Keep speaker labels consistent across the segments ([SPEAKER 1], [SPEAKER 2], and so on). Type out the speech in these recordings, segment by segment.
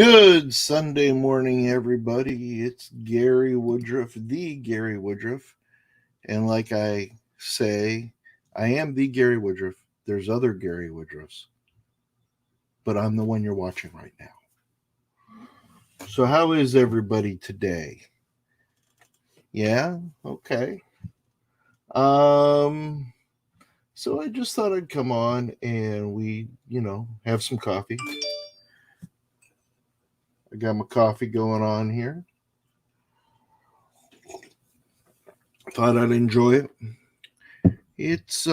[SPEAKER 1] Good Sunday morning, everybody. It's Gary Woodruff, the Gary Woodruff. And like I say, I am the Gary Woodruff. There's other Gary Woodruffs, but I'm the one you're watching right now. So, how is everybody today? Yeah? Okay. Um, so I just thought I'd come on and have some coffee. I got my coffee going on here. Thought I'd enjoy it. It's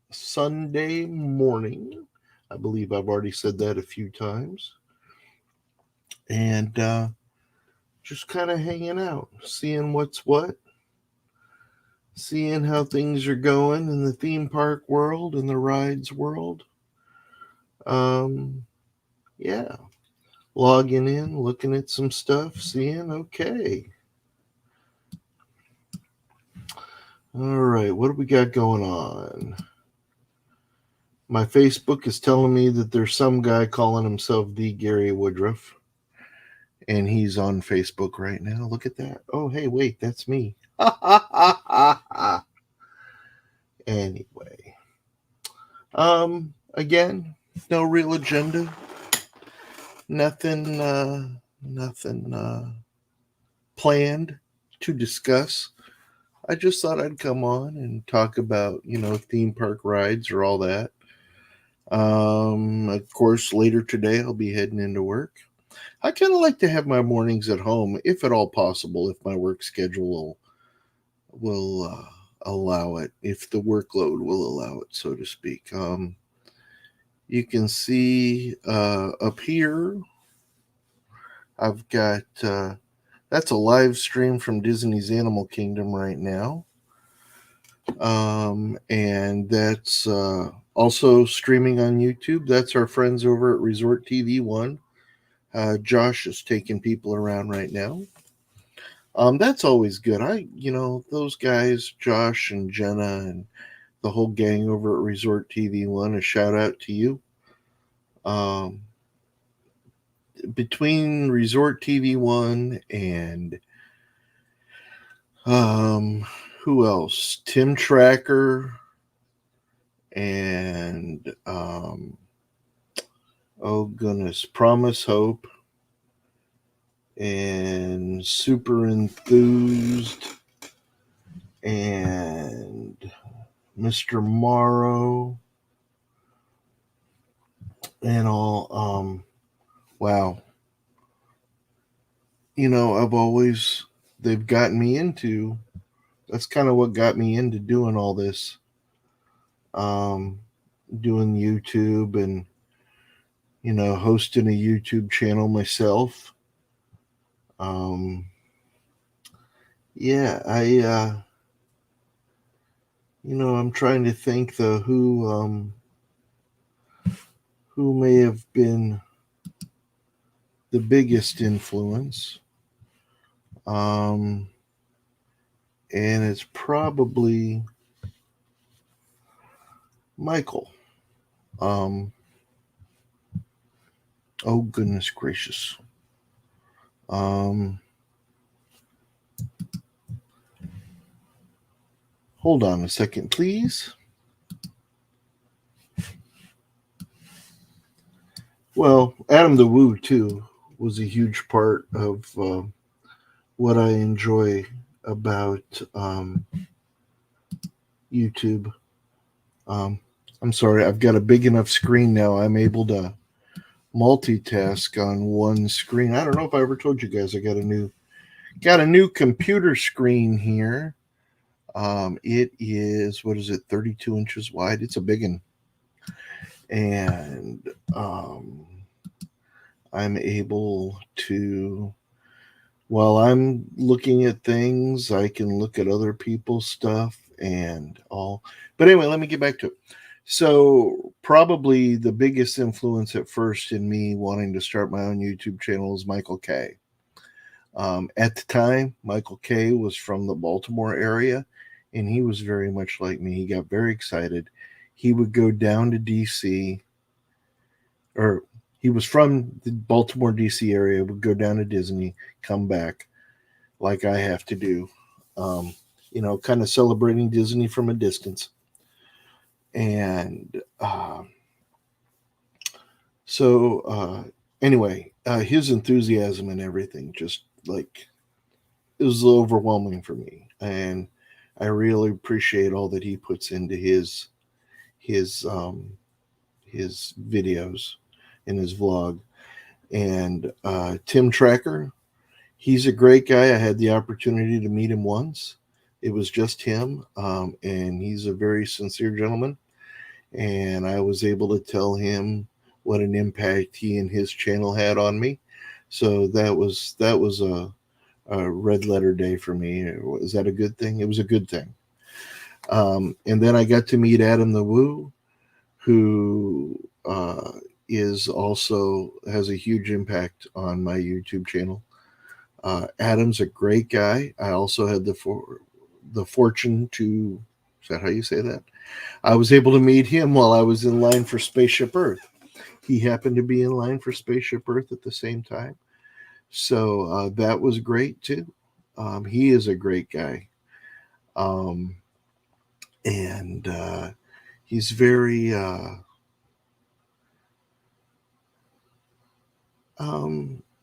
[SPEAKER 1] Sunday morning. I believe I've already said that a few times. And just kind of hanging out, seeing what's what, seeing how things are going in the theme park world and the rides world. Um, yeah, logging in, looking at some stuff, seeing, okay. All right, what do we got going on? My Facebook is telling me that there's some guy calling himself the Gary Woodruff. And he's on Facebook right now. Look at that. Oh, hey, wait, that's me. Anyway. Again, no real agenda. Nothing planned to discuss. I just thought I'd come on and talk about, theme park rides or all that. Of course, later today I'll be heading into work. I kind of like to have my mornings at home, if at all possible, if my work schedule will allow it, if the workload will allow it, so to speak. You can see up here, I've got that's a live stream from Disney's Animal Kingdom right now. And that's also streaming on YouTube. That's our friends over at Resort TV One. Josh is taking people around right now. That's always good. Those guys, Josh and Jenna and the whole gang over at Resort TV One, a shout out to you. Between Resort TV One and who else? Tim Tracker and oh goodness, Promise Hope and Super Enthused and Mr. Morrow and all. Wow. They've gotten me into, that's kind of what got me into doing all this. Doing YouTube and, hosting a YouTube channel myself. Yeah, I'm trying to think though who may have been the biggest influence. And it's probably Michael. Oh goodness gracious. Hold on a second, please. Well, Adam the Woo too was a huge part of what I enjoy about YouTube. I'm sorry, I've got a big enough screen now. I'm able to multitask on one screen. I don't know if I ever told you guys I got a new computer screen here. It is, what is it, 32 inches wide? It's a big one. And I'm able to, while I'm looking at things, I can look at other people's stuff and all. But anyway, let me get back to it. So, probably the biggest influence at first in me wanting to start my own YouTube channel is Michael Kay. At the time, Michael Kay was from the Baltimore area, and he was very much like me. He got very excited. He would go down to DC, or He was from the Baltimore, D.C. area, would go down to Disney, come back, like I have to do. Um, kind of celebrating Disney from a distance. And so, anyway, his enthusiasm and everything just like it was overwhelming for me. And I really appreciate all that he puts into his his videos in his vlog. And Tim Tracker, he's a great guy. I had the opportunity to meet him once. It was just him, and he's a very sincere gentleman. And I was able to tell him what an impact he and his channel had on me. So that was a red letter day for me. Is that a good thing? It was a good thing. And then I got to meet Adam the Woo, who is also has a huge impact on my YouTube channel. Adam's a great guy. I also had the fortune to, is that how you say that? I was able to meet him while I was in line for Spaceship Earth. He happened to be in line for Spaceship Earth at the same time. So that was great too. He is a great guy. Um, and he's very,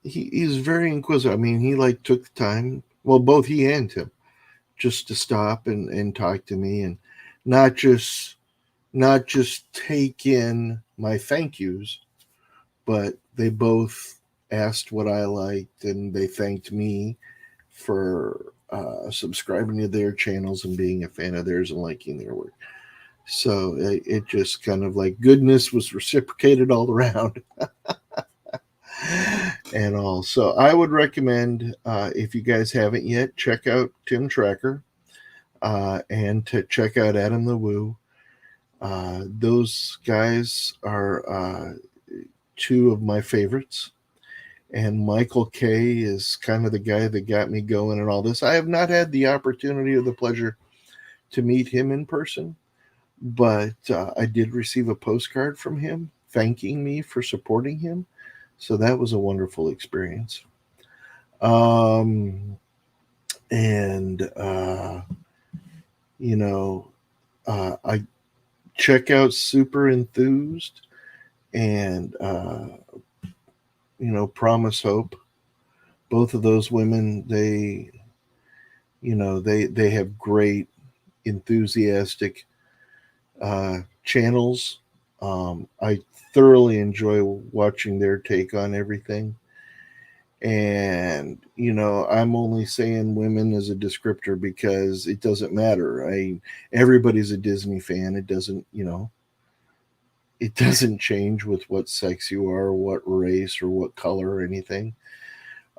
[SPEAKER 1] he's very inquisitive. I mean, he like took the time, well, both he and Tim, just to stop and talk to me, and not just not just take in my thank yous, but they both asked what I liked, and they thanked me for subscribing to their channels and being a fan of theirs and liking their work. So it just kind of like goodness was reciprocated all around. And all. So I would recommend, if you guys haven't yet, check out Tim Tracker, and to check out Adam the Woo. Those guys are two of my favorites. And Michael K is kind of the guy that got me going and all this. I have not had the opportunity or the pleasure to meet him in person, but I did receive a postcard from him thanking me for supporting him. So that was a wonderful experience. And you know, I check out Super Enthused and Promise Hope. Both of those women, they have great enthusiastic channels. I thoroughly enjoy watching their take on everything. And I'm only saying women as a descriptor because it doesn't matter. Everybody's a Disney fan. It doesn't change with what sex you are, what race, or what color or anything.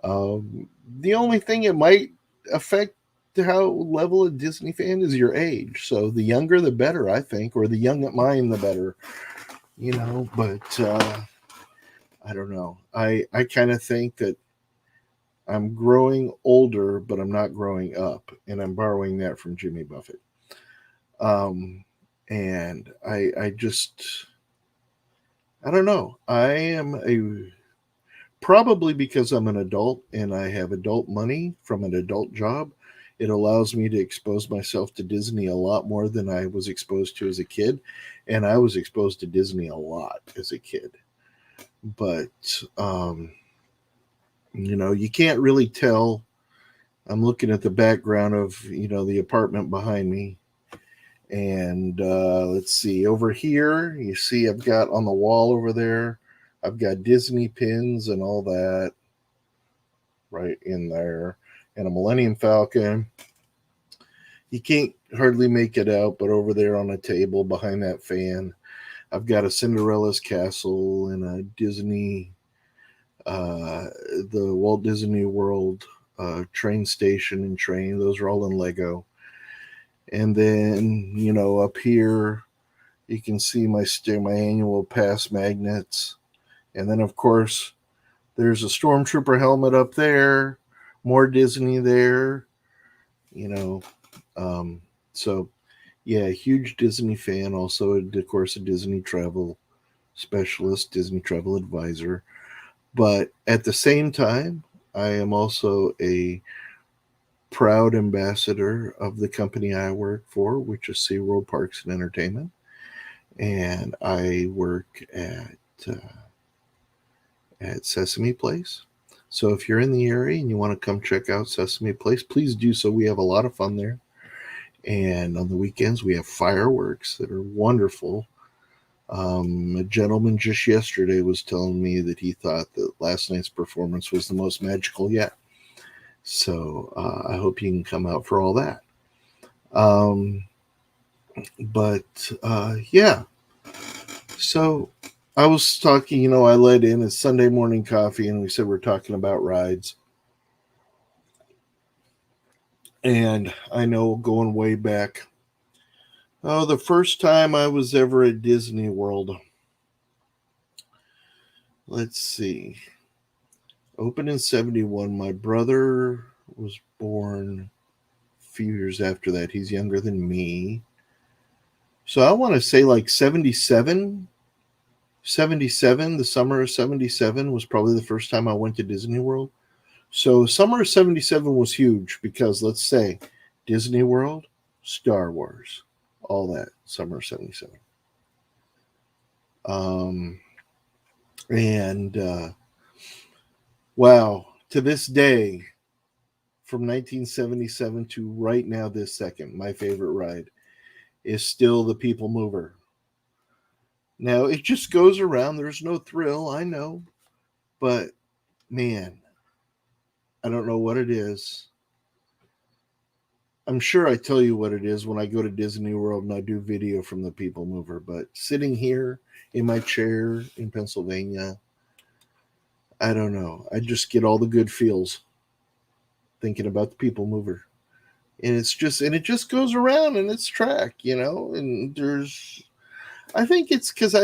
[SPEAKER 1] The only thing it might affect how level a Disney fan is your age. So the younger the better, I think, or the young at mine the better. But I don't know. I kind of think that I'm growing older, but I'm not growing up, and I'm borrowing that from Jimmy Buffett. And I just I don't know. I am a probably because I'm an adult and I have adult money from an adult job. It allows me to expose myself to Disney a lot more than I was exposed to as a kid, and I was exposed to Disney a lot as a kid. But you can't really tell. I'm looking at the background of the apartment behind me, and let's see over here. You see, I've got on the wall over there. I've got Disney pins and all that right in there, and a Millennium Falcon. You can't hardly make it out, but over there on a table behind that fan, I've got a Cinderella's castle and a Disney, the Walt Disney World train station and train. Those are all in Lego. And then, up here, you can see my annual pass magnets. And then, of course, there's a Stormtrooper helmet up there, more Disney there, you know. So, yeah, huge Disney fan. Also, of course, a Disney travel specialist, Disney travel advisor. But at the same time, I am also a proud ambassador of the company I work for, which is SeaWorld Parks and Entertainment. And I work at Sesame Place. So if you're in the area and you want to come check out Sesame Place, please do so. We have a lot of fun there. And on the weekends, we have fireworks that are wonderful. A gentleman just yesterday was telling me that he thought that last night's performance was the most magical yet. So I hope you can come out for all that. Yeah. So I was talking, I led in a Sunday morning coffee and we said we're talking about rides. And I know going way back, the first time I was ever at Disney World, let's see, opened in 71. My brother was born a few years after that. He's younger than me. So I want to say like 77, the summer of 77 was probably the first time I went to Disney World. So summer of 77 was huge because let's say Disney World, Star Wars, all that summer of 77. Wow, to this day, from 1977 to right now, this second, my favorite ride is still the People Mover. Now, it just goes around. There's no thrill, I know. But, man, I don't know what it is. I'm sure I tell you what it is when I go to Disney World and I do video from the People Mover. But sitting here in my chair in Pennsylvania, I don't know. I just get all the good feels thinking about the People Mover. And it just goes around in its track, and I think it's because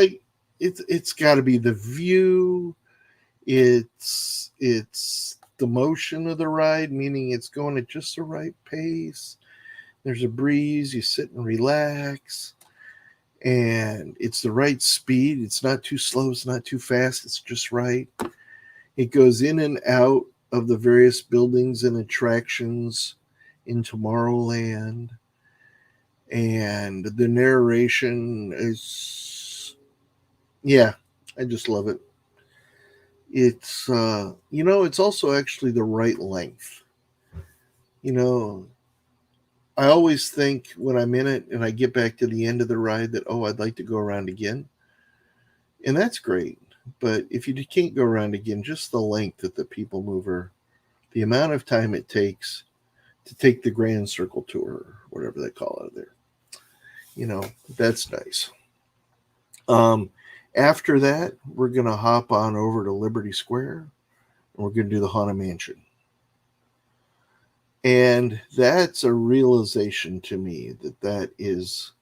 [SPEAKER 1] it's got to be the view. It's the motion of the ride, meaning it's going at just the right pace. There's a breeze, you sit and relax, and it's the right speed. It's not too slow, it's not too fast, it's just right. It goes in and out of the various buildings and attractions in Tomorrowland. And the narration is, yeah, I just love it. It's, it's also actually the right length. I always think when I'm in it and I get back to the end of the ride that, I'd like to go around again. And that's great. But if you can't go around again, just the length of the People Mover, the amount of time it takes to take the Grand Circle Tour, whatever they call it there, that's nice. After that, we're going to hop on over to Liberty Square and we're going to do the Haunted Mansion. And that's a realization to me that is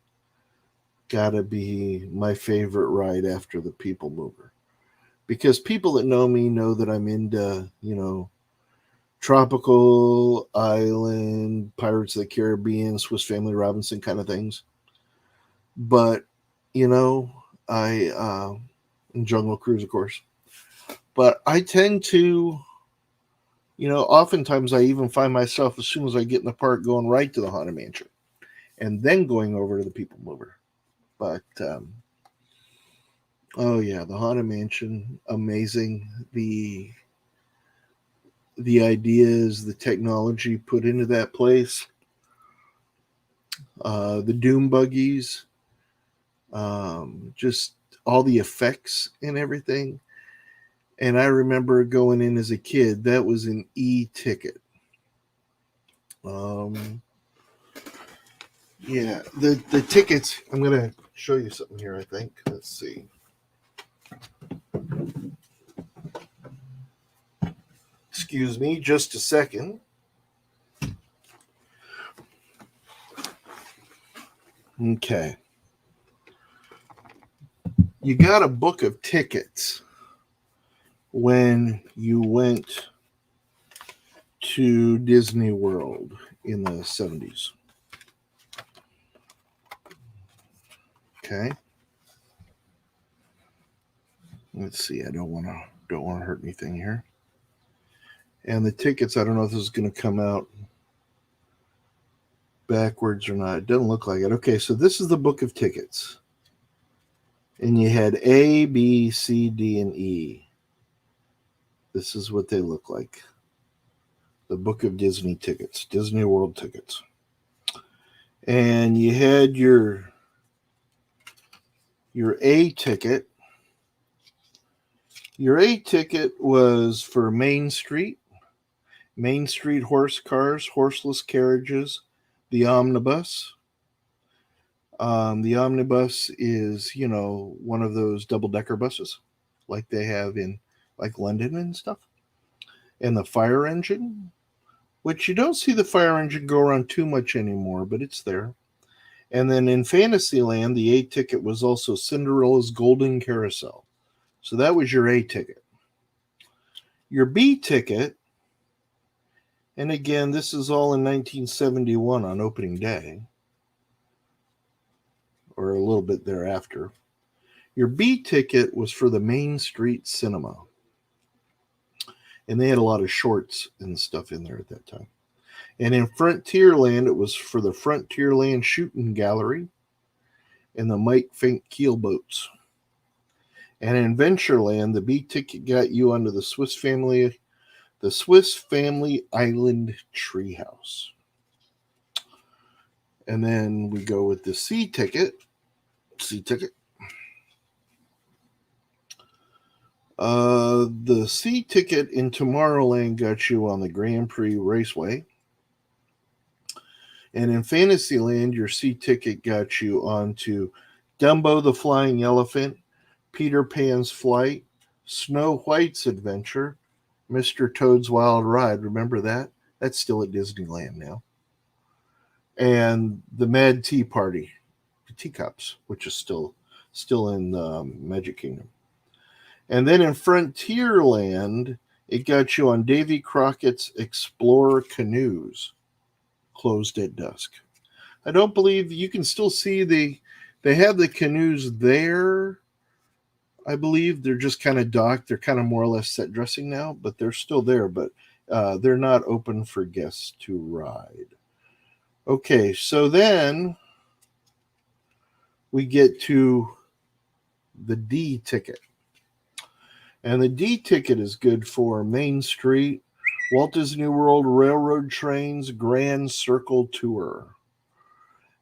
[SPEAKER 1] got to be my favorite ride after the People Mover. Because people that know me know that I'm into, tropical island, Pirates of the Caribbean, Swiss Family Robinson kind of things. But, and Jungle Cruise, of course. But I tend to, oftentimes I even find myself, as soon as I get in the park, going right to the Haunted Mansion and then going over to the People Mover. But, the Haunted Mansion, amazing. The ideas, the technology put into that place, the Doom buggies, just all the effects and everything. And I remember going in as a kid, that was an e-ticket. The tickets, I'm going to show you something here, I think. Let's see. Excuse me, just a second. Okay. You got a book of tickets when you went to Disney World in the 70s. Okay. Let's see. I don't want to hurt anything here. And the tickets, I don't know if this is going to come out backwards or not. It doesn't look like it. Okay, so this is the book of tickets. And you had A, B, C, D, and E. This is what they look like. The book of Disney tickets, Disney World tickets. And you had your A ticket. Your A ticket was for Main Street horse cars, horseless carriages, the omnibus. The omnibus is, one of those double-decker buses like they have in like London and stuff. And the fire engine, which you don't see the fire engine go around too much anymore, but it's there. And then in Fantasyland, the A ticket was also Cinderella's Golden Carousel. So that was your A ticket. Your B ticket, and again, this is all in 1971 on opening day, or a little bit thereafter. Your B ticket was for the Main Street Cinema. And they had a lot of shorts and stuff in there at that time. And in Frontierland, it was for the Frontierland Shooting Gallery and the Mike Fink keelboats. And in Ventureland, the B ticket got you onto the Swiss Family Island Treehouse. And then we go with the C ticket. The C ticket in Tomorrowland got you on the Grand Prix Raceway. And in Fantasyland, your C ticket got you onto Dumbo the Flying Elephant, Peter Pan's Flight, Snow White's Adventure, Mr. Toad's Wild Ride. Remember that? That's still at Disneyland now. And the Mad Tea Party, the teacups, which is still in Magic Kingdom. And then in Frontierland, it got you on Davy Crockett's Explorer Canoes, closed at dusk. I don't believe you can still see they have the canoes there. I believe they're just kind of docked. They're kind of more or less set dressing now, but they're still there. But they're not open for guests to ride. Okay, so then we get to the D ticket. And the D ticket is good for Main Street, Walt Disney World Railroad Trains Grand Circle Tour.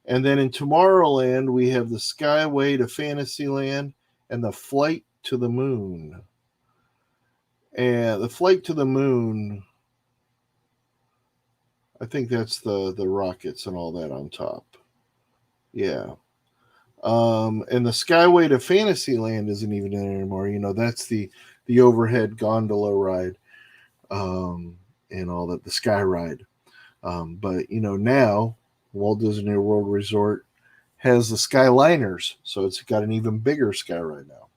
[SPEAKER 1] And then in Tomorrowland, we have the Skyway to Fantasyland and the Flight to the Moon. And the Flight to the Moon, I think that's the rockets and all that on top. Yeah. And the Skyway to Fantasyland isn't even in anymore. That's the overhead gondola ride, and all that, the Sky Ride. But now Walt Disney World Resort has the Skyliners, so it's got an even bigger Sky Ride now.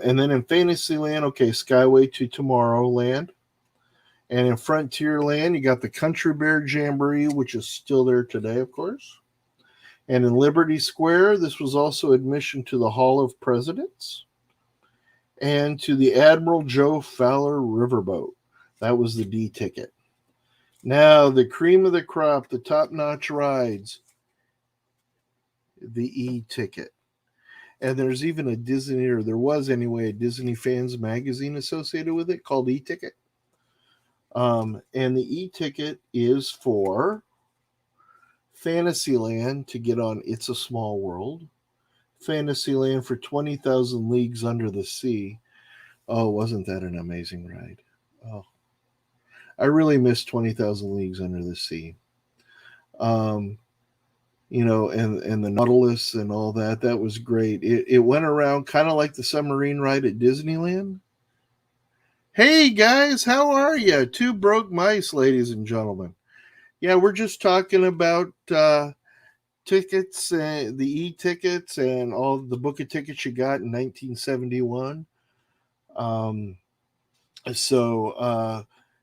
[SPEAKER 1] And then in Fantasyland, okay, Skyway to Tomorrowland. And in Frontierland, you got the Country Bear Jamboree, which is still there today, of course. And in Liberty Square, this was also admission to the Hall of Presidents and to the Admiral Joe Fowler Riverboat. That was the D ticket. Now, the cream of the crop, the top-notch rides, the E ticket. And there's even a Disney, or there was anyway, a Disney Fans magazine associated with it called E-Ticket. And the E-Ticket is for Fantasyland to get on It's a Small World, Fantasyland for 20,000 Leagues Under the Sea. Oh, wasn't that an amazing ride? Oh, I really miss 20,000 Leagues Under the Sea. And the Nautilus and all that. That was great. It went around kind of like the submarine ride at Disneyland. Hey guys, how are you? Two broke mice, ladies and gentlemen. Yeah, we're just talking about tickets, the e-tickets, and all the book of tickets you got in 1971.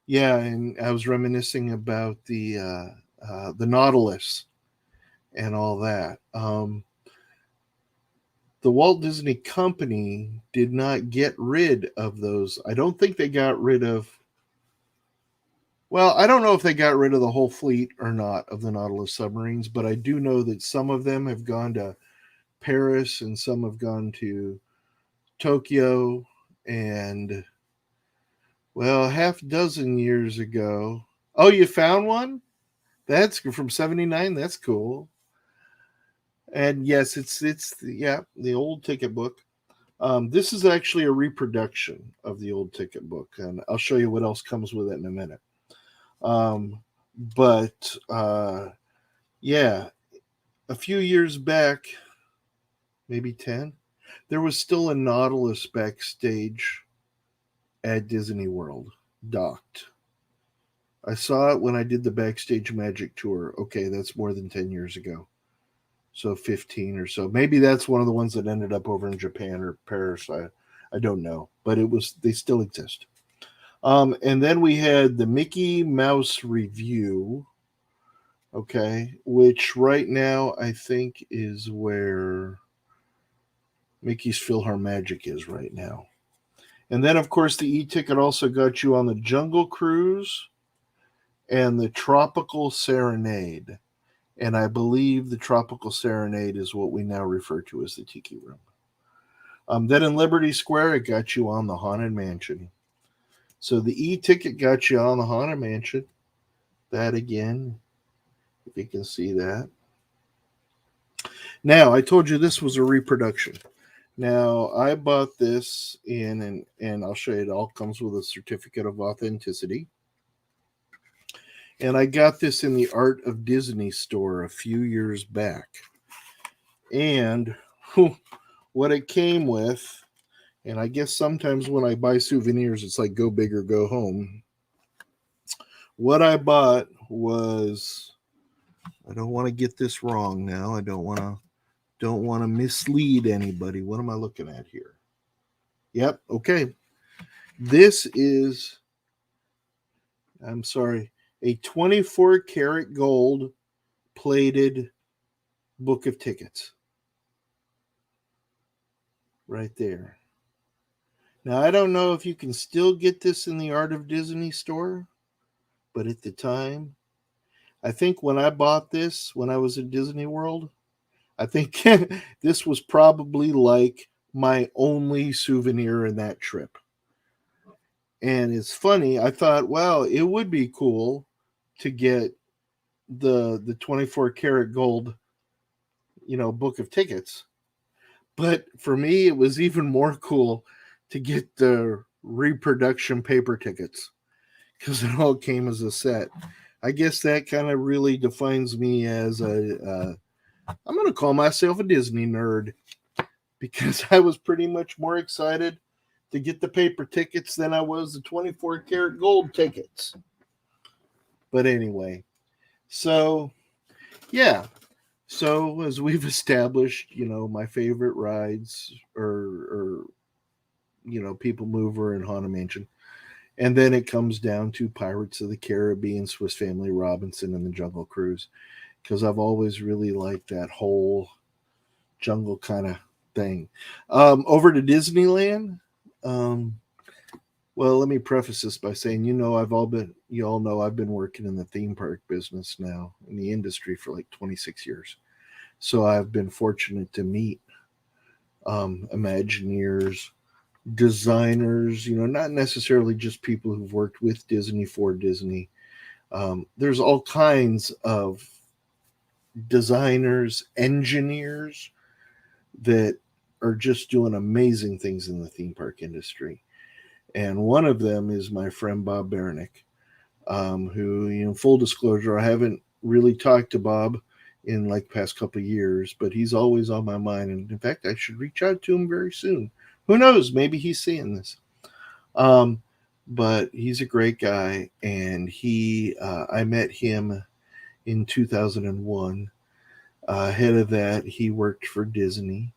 [SPEAKER 1] Yeah, and I was reminiscing about the Nautilus and all that. the Walt Disney Company did not get rid of those. I don't think they got rid of, well, I don't know if they got rid of the whole fleet or not of the Nautilus submarines, but I do know that some of them have gone to Paris and some have gone to Tokyo. And, well, half dozen years ago. Oh, you found one? That's from 79. That's cool. And yes, it's yeah, the old ticket book. This is actually a reproduction of the old ticket book, and I'll show you what else comes with it in a minute. But yeah, a few years back, maybe 10, there was still a Nautilus backstage at Disney World, docked. I saw it when I did the Backstage Magic tour. Okay, that's more than 10 years ago. So 15 or so. Maybe that's one of the ones that ended up over in Japan or Paris. I don't know. But they still exist. And then we had the Mickey Mouse Review, okay, which right now I think is where Mickey's PhilharMagic is right now. And then, of course, the e-ticket also got you on the Jungle Cruise and the Tropical Serenade. And I believe the Tropical Serenade is what we now refer to as the Tiki Room. Then in Liberty Square, it got you on the Haunted Mansion. So the e-ticket got you on the Haunted Mansion. That again, if you can see that. Now, I told you this was a reproduction. Now, I bought this in, and I'll show you, it all comes with a certificate of authenticity. And I got this in the Art of Disney store a few years back. And what it came with, and I guess sometimes when I buy souvenirs, it's like go big or go home. What I bought was, I don't want to get this wrong now. I don't want to mislead anybody. What am I looking at here? Yep, okay. This is, I'm sorry, a 24 karat gold plated book of tickets. Right there. Now, I don't know if you can still get this in the Art of Disney store, but at the time, I think when I bought this, when I was in Disney World, I think this was probably like my only souvenir in that trip. And it's funny, I thought, well, it would be cool to get the 24 karat gold, book of tickets. But for me, it was even more cool to get the reproduction paper tickets because it all came as a set. I guess that kind of really defines me as I'm going to call myself a Disney nerd because I was pretty much more excited to get the paper tickets than I was the 24 karat gold tickets. But anyway, so yeah. So as we've established, my favorite rides are People Mover and Haunted Mansion. And then it comes down to Pirates of the Caribbean, Swiss Family Robinson, and the Jungle Cruise. Because I've always really liked that whole jungle kind of thing. Over to Disneyland. Well, let me preface this by saying, you all know I've been working in the theme park business now, in the industry for like 26 years. So I've been fortunate to meet Imagineers, designers, not necessarily just people who've worked with Disney, for Disney. There's all kinds of designers, engineers that are just doing amazing things in the theme park industry. And one of them is my friend Bob Beranek, who, full disclosure, I haven't really talked to Bob in like past couple of years, but he's always on my mind. And in fact, I should reach out to him very soon. Who knows? Maybe he's seeing this. But he's a great guy, and I met him in 2001. Ahead of that, he worked for Disney,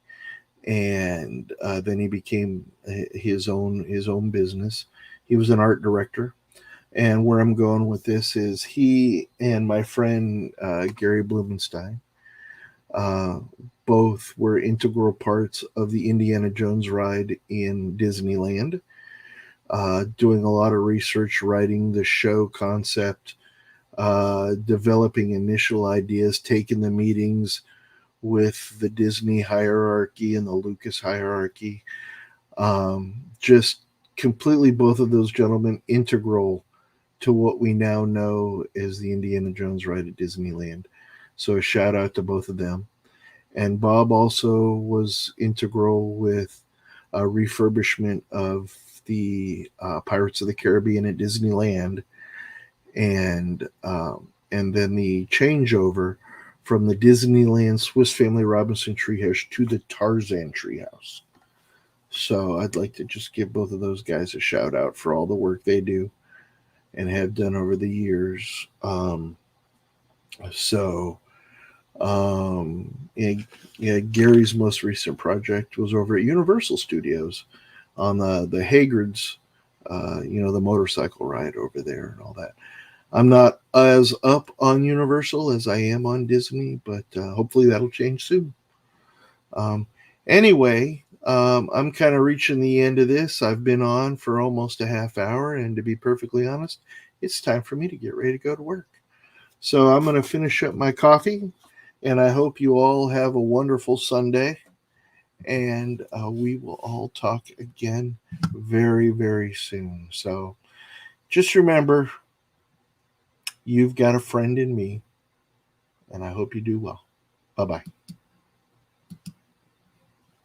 [SPEAKER 1] and then he became his own business. He was an art director, and where I'm going with this is he and my friend Gary Blumenstein Uh, Both were integral parts of the Indiana Jones ride in Disneyland. Doing a lot of research, writing the show concept, developing initial ideas, taking the meetings with the Disney hierarchy and the Lucas hierarchy. Just completely, both of those gentlemen integral to what we now know as the Indiana Jones ride at Disneyland. So a shout out to both of them. And Bob also was integral with a refurbishment of the Pirates of the Caribbean at Disneyland, and then the changeover from the Disneyland Swiss Family Robinson Treehouse to the Tarzan Treehouse. So I'd like to just give both of those guys a shout out for all the work they do and have done over the years. So yeah, Gary's most recent project was over at Universal Studios on the Hagrids, the motorcycle ride over there and all that. I'm not as up on Universal as I am on Disney, but hopefully that'll change soon. Um, anyway, I'm kind of reaching the end of this. I've been on for almost a half hour, and to be perfectly honest, it's time for me to get ready to go to work. So I'm going to finish up my coffee, and I hope you all have a wonderful Sunday. And we will all talk again very, very soon. So just remember, you've got a friend in me, and I hope you do well. Bye bye.